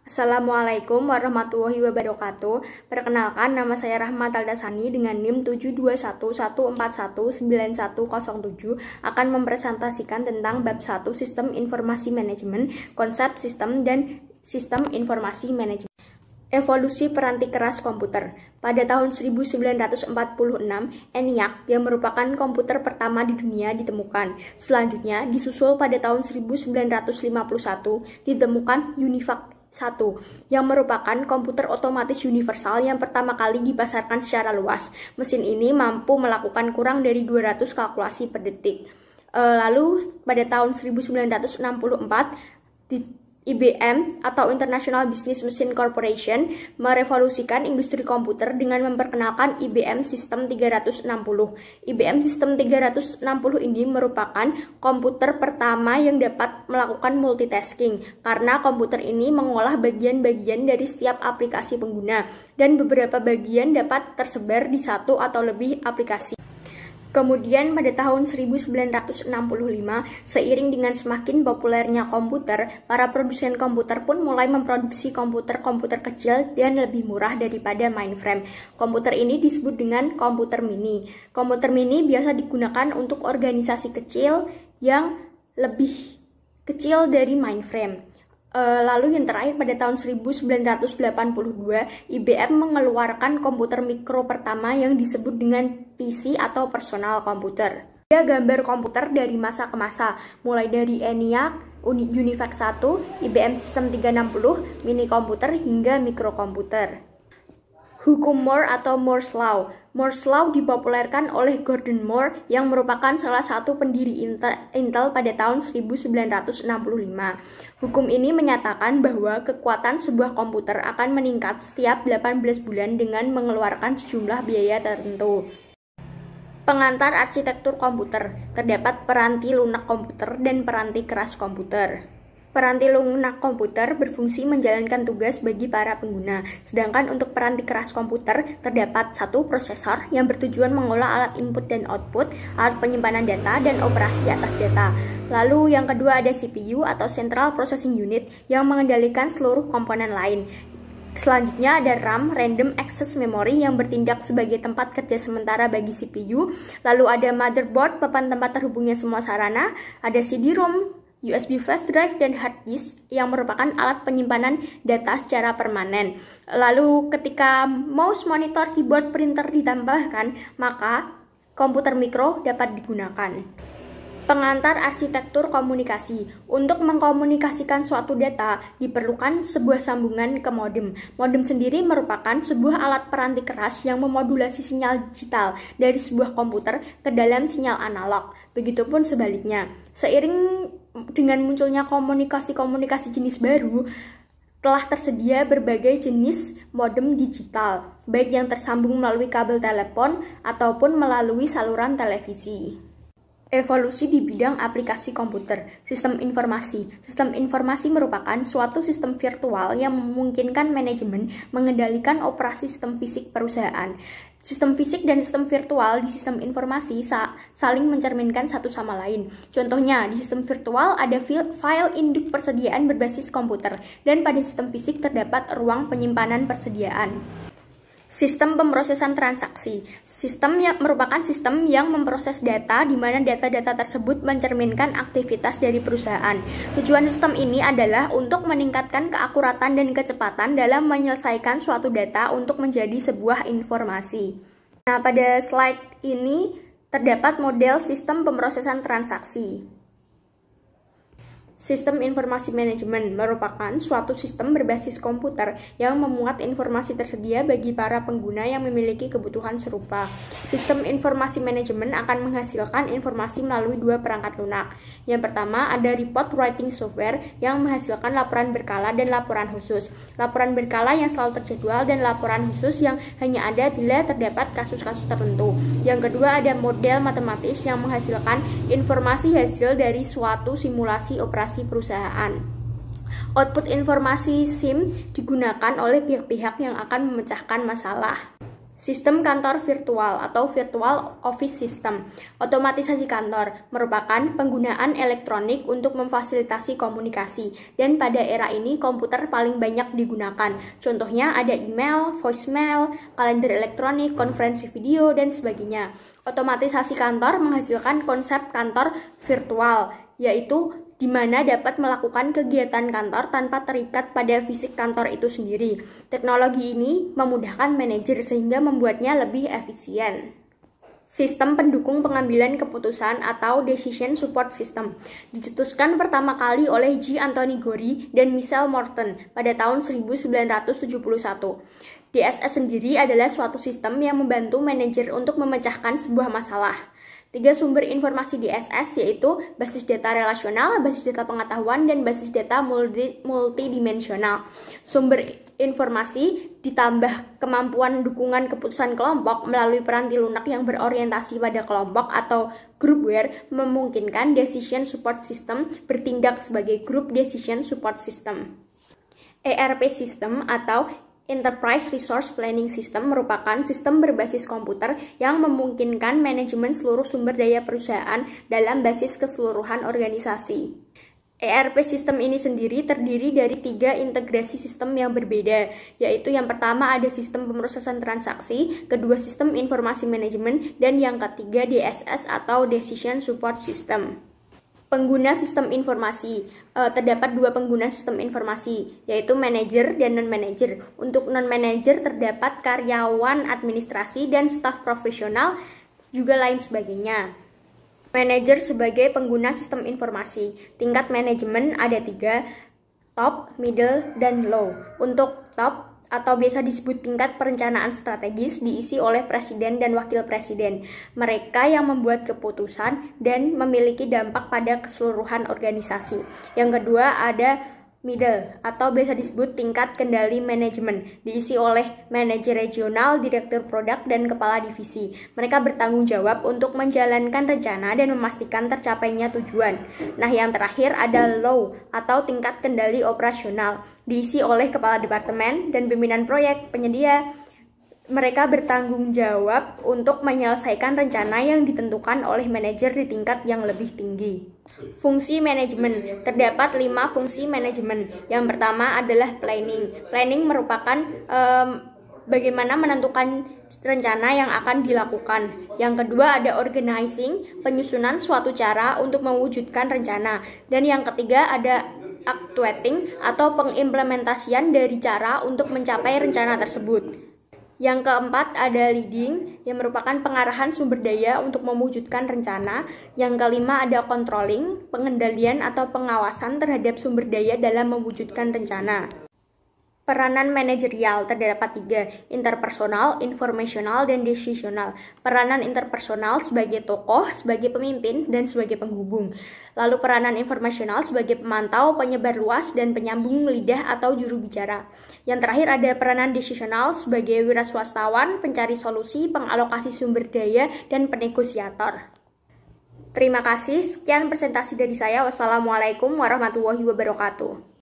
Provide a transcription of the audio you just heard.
Assalamualaikum warahmatullahi wabarakatuh. Perkenalkan, nama saya Rahmat Aldasani dengan NIM 72114191007 akan mempresentasikan tentang bab 1 Sistem Informasi Manajemen, konsep sistem dan sistem informasi manajemen. Evolusi peranti keras komputer. Pada tahun 1946, ENIAC yang merupakan komputer pertama di dunia ditemukan. Selanjutnya, disusul pada tahun 1951, ditemukan UNIVAC 1, yang merupakan komputer otomatis universal yang pertama kali dipasarkan secara luas. Mesin ini mampu melakukan kurang dari 200 kalkulasi per detik. Lalu pada tahun 1964, IBM atau International Business Machine Corporation merevolusikan industri komputer dengan memperkenalkan IBM System 360. IBM System 360 ini merupakan komputer pertama yang dapat melakukan multitasking karena komputer ini mengolah bagian-bagian dari setiap aplikasi pengguna dan beberapa bagian dapat tersebar di satu atau lebih aplikasi. Kemudian pada tahun 1965, seiring dengan semakin populernya komputer, para produsen komputer pun mulai memproduksi komputer-komputer kecil dan lebih murah daripada mainframe. Komputer ini disebut dengan komputer mini. Komputer mini biasa digunakan untuk organisasi kecil yang lebih kecil dari mainframe. Lalu yang terakhir pada tahun 1982, IBM mengeluarkan komputer mikro pertama yang disebut dengan PC atau personal komputer. Ada gambar komputer dari masa ke masa, mulai dari ENIAC, UNIVAC 1, IBM System 360, mini komputer hingga mikrokomputer. Hukum Moore atau Moore's Law. Moore's Law dipopulerkan oleh Gordon Moore yang merupakan salah satu pendiri Intel pada tahun 1965. Hukum ini menyatakan bahwa kekuatan sebuah komputer akan meningkat setiap 18 bulan dengan mengeluarkan sejumlah biaya tertentu. Pengantar arsitektur komputer. Terdapat peranti lunak komputer dan peranti keras komputer. Peranti lunak komputer berfungsi menjalankan tugas bagi para pengguna, sedangkan untuk peranti keras komputer terdapat satu prosesor yang bertujuan mengolah alat input dan output, alat penyimpanan data, dan operasi atas data. Lalu yang kedua ada CPU atau Central Processing Unit yang mengendalikan seluruh komponen lain. Selanjutnya ada RAM, Random Access Memory, yang bertindak sebagai tempat kerja sementara bagi CPU. Lalu ada motherboard, papan tempat terhubungnya semua sarana. Ada CD-ROM, USB flash drive, dan hard disk yang merupakan alat penyimpanan data secara permanen. Lalu ketika mouse, monitor, keyboard, printer ditambahkan, maka komputer mikro dapat digunakan. Pengantar arsitektur komunikasi. Untuk mengkomunikasikan suatu data, diperlukan sebuah sambungan ke modem. Modem sendiri merupakan sebuah alat peranti keras yang memodulasi sinyal digital dari sebuah komputer ke dalam sinyal analog. Begitupun sebaliknya. Seiring dengan munculnya komunikasi-komunikasi jenis baru, telah tersedia berbagai jenis modem digital, baik yang tersambung melalui kabel telepon ataupun melalui saluran televisi. Evolusi di bidang aplikasi komputer. Sistem informasi. Sistem informasi merupakan suatu sistem virtual yang memungkinkan manajemen mengendalikan operasi sistem fisik perusahaan. Sistem fisik dan sistem virtual di sistem informasi saling mencerminkan satu sama lain. Contohnya, di sistem virtual ada file induk persediaan berbasis komputer, dan pada sistem fisik terdapat ruang penyimpanan persediaan. Sistem pemrosesan transaksi. Sistem yang merupakan sistem yang memproses data di mana data-data tersebut mencerminkan aktivitas dari perusahaan. Tujuan sistem ini adalah untuk meningkatkan keakuratan dan kecepatan dalam menyelesaikan suatu data untuk menjadi sebuah informasi. Nah, pada slide ini terdapat model sistem pemrosesan transaksi. Sistem informasi manajemen merupakan suatu sistem berbasis komputer yang memuat informasi tersedia bagi para pengguna yang memiliki kebutuhan serupa. Sistem informasi manajemen akan menghasilkan informasi melalui dua perangkat lunak. Yang pertama ada report writing software yang menghasilkan laporan berkala dan laporan khusus. Laporan berkala yang selalu terjadwal dan laporan khusus yang hanya ada bila terdapat kasus-kasus tertentu. Yang kedua ada model matematis yang menghasilkan informasi hasil dari suatu simulasi operasi perusahaan. Output informasi SIM digunakan oleh pihak-pihak yang akan memecahkan masalah. Sistem kantor virtual atau virtual office system. Otomatisasi kantor merupakan penggunaan elektronik untuk memfasilitasi komunikasi, dan pada era ini komputer paling banyak digunakan. Contohnya ada email, voicemail, kalender elektronik, konferensi video, dan sebagainya. Otomatisasi kantor menghasilkan konsep kantor virtual, yaitu di mana dapat melakukan kegiatan kantor tanpa terikat pada fisik kantor itu sendiri. Teknologi ini memudahkan manajer sehingga membuatnya lebih efisien. Sistem pendukung pengambilan keputusan atau Decision Support System dicetuskan pertama kali oleh G. Anthony Gorrie dan Michel Morton pada tahun 1971. DSS sendiri adalah suatu sistem yang membantu manajer untuk memecahkan sebuah masalah. 3 sumber informasi DSS yaitu basis data relasional, basis data pengetahuan, dan basis data multidimensional. Sumber informasi ditambah kemampuan dukungan keputusan kelompok melalui peranti lunak yang berorientasi pada kelompok atau groupware memungkinkan Decision Support System bertindak sebagai Group Decision Support System. ERP System atau Enterprise Resource Planning System merupakan sistem berbasis komputer yang memungkinkan manajemen seluruh sumber daya perusahaan dalam basis keseluruhan organisasi. ERP sistem ini sendiri terdiri dari 3 integrasi sistem yang berbeda, yaitu yang pertama ada sistem pemrosesan transaksi, kedua sistem informasi manajemen, dan yang ketiga DSS atau Decision Support System. Pengguna sistem informasi. Terdapat 2 pengguna sistem informasi, yaitu manajer dan non-manajer. Untuk non-manajer terdapat karyawan administrasi dan staf profesional, juga lain sebagainya. Manajer sebagai pengguna sistem informasi. Tingkat manajemen ada 3, top, middle, dan low. Untuk top atau biasa disebut tingkat perencanaan strategis diisi oleh presiden dan wakil presiden. Mereka yang membuat keputusan dan memiliki dampak pada keseluruhan organisasi. Yang kedua ada middle atau biasa disebut tingkat kendali manajemen, diisi oleh manajer regional, direktur produk, dan kepala divisi. Mereka bertanggung jawab untuk menjalankan rencana dan memastikan tercapainya tujuan. Nah, yang terakhir ada low atau tingkat kendali operasional, diisi oleh kepala departemen dan pimpinan proyek penyedia. Mereka bertanggung jawab untuk menyelesaikan rencana yang ditentukan oleh manajer di tingkat yang lebih tinggi. Fungsi manajemen. Terdapat 5 fungsi manajemen. Yang pertama adalah planning. Planning merupakan bagaimana menentukan rencana yang akan dilakukan. Yang kedua ada organizing, penyusunan suatu cara untuk mewujudkan rencana. Dan yang ketiga ada actuating atau pengimplementasian dari cara untuk mencapai rencana tersebut. Yang keempat ada leading, yang merupakan pengarahan sumber daya untuk mewujudkan rencana. Yang kelima ada controlling, pengendalian atau pengawasan terhadap sumber daya dalam mewujudkan rencana. Peranan manajerial terdapat 3, interpersonal, informasional, dan decisional. Peranan interpersonal sebagai tokoh, sebagai pemimpin, dan sebagai penghubung. Lalu peranan informasional sebagai pemantau, penyebar luas, dan penyambung lidah atau juru bicara. Yang terakhir ada peranan decisional sebagai wiraswastawan, pencari solusi, pengalokasi sumber daya, dan penegosiator. Terima kasih, sekian presentasi dari saya. Wassalamualaikum warahmatullahi wabarakatuh.